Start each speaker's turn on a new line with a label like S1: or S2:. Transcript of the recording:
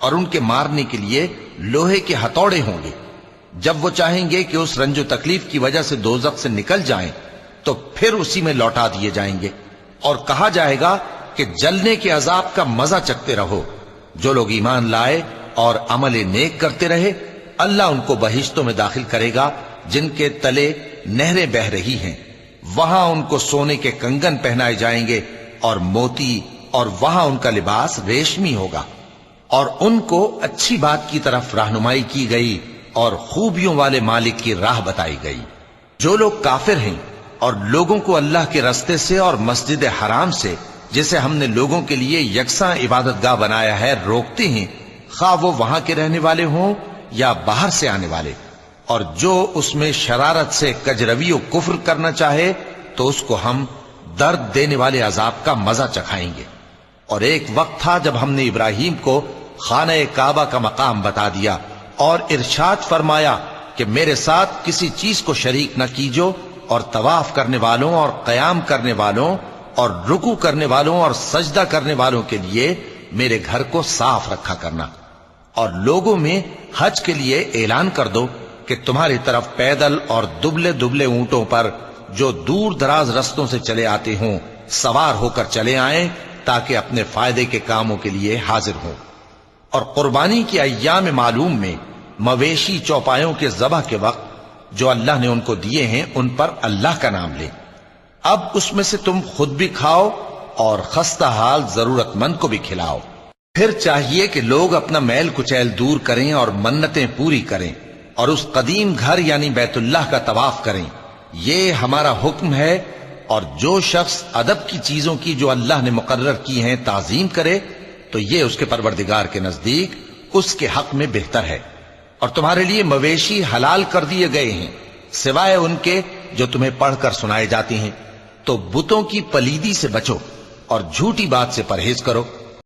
S1: اور ان کے مارنے کے لیے لوہے کے ہتھوڑے ہوں گے۔ جب وہ چاہیں گے کہ اس رنج و تکلیف کی وجہ سے دوزخ سے نکل جائیں تو پھر اسی میں لوٹا دیے جائیں گے، اور کہا جائے گا کہ جلنے کے عذاب کا مزہ چکھتے رہو۔ جو لوگ ایمان لائے اور عمل نیک کرتے رہے، اللہ ان کو بہشتوں میں داخل کرے گا جن کے تلے نہریں بہہ رہی ہیں، وہاں ان کو سونے کے کنگن پہنائے جائیں گے اور موتی، اور وہاں ان کا لباس ریشمی ہوگا، اور ان کو اچھی بات کی طرف رہنمائی کی گئی اور خوبیوں والے مالک کی راہ بتائی گئی۔ جو لوگ کافر ہیں اور لوگوں کو اللہ کے رستے سے اور مسجد حرام سے، جسے ہم نے لوگوں کے لیے یکساں عبادت گاہ بنایا ہے، روکتے ہیں، خواہ وہ وہاں کے رہنے والے ہوں یا باہر سے آنے والے، اور جو اس میں شرارت سے کجروی و کفر کرنا چاہے تو اس کو ہم درد دینے والے عذاب کا مزہ چکھائیں گے۔ اور ایک وقت تھا جب ہم نے ابراہیم کو خانہ کعبہ کا مقام بتا دیا اور ارشاد فرمایا کہ میرے ساتھ کسی چیز کو شریک نہ کیجو، اور طواف کرنے والوں اور قیام کرنے والوں اور رکوع کرنے والوں اور سجدہ کرنے والوں کے لیے میرے گھر کو صاف رکھا کرنا۔ اور لوگوں میں حج کے لیے اعلان کر دو کہ تمہاری طرف پیدل اور دبلے دبلے اونٹوں پر جو دور دراز رستوں سے چلے آتے ہوں سوار ہو کر چلے آئیں، تاکہ اپنے فائدے کے کاموں کے لیے حاضر ہوں۔ اور قربانی کی ایام معلوم میں مویشی چوپایوں کے ذبح کے وقت جو اللہ نے ان کو دیے ہیں ان پر اللہ کا نام لیں۔ اب اس میں سے تم خود بھی کھاؤ اور خستہ حال ضرورت مند کو بھی کھلاؤ۔ پھر چاہیے کہ لوگ اپنا میل کچیل دور کریں اور منتیں پوری کریں اور اس قدیم گھر یعنی بیت اللہ کا طواف کریں، یہ ہمارا حکم ہے۔ اور جو شخص ادب کی چیزوں کی جو اللہ نے مقرر کی ہیں تعظیم کرے تو یہ اس کے پروردگار کے نزدیک اس کے حق میں بہتر ہے۔ اور تمہارے لیے مویشی حلال کر دیے گئے ہیں سوائے ان کے جو تمہیں پڑھ کر سنائے جاتے ہیں، تو بتوں کی پلیدی سے بچو اور جھوٹی بات سے پرہیز کرو۔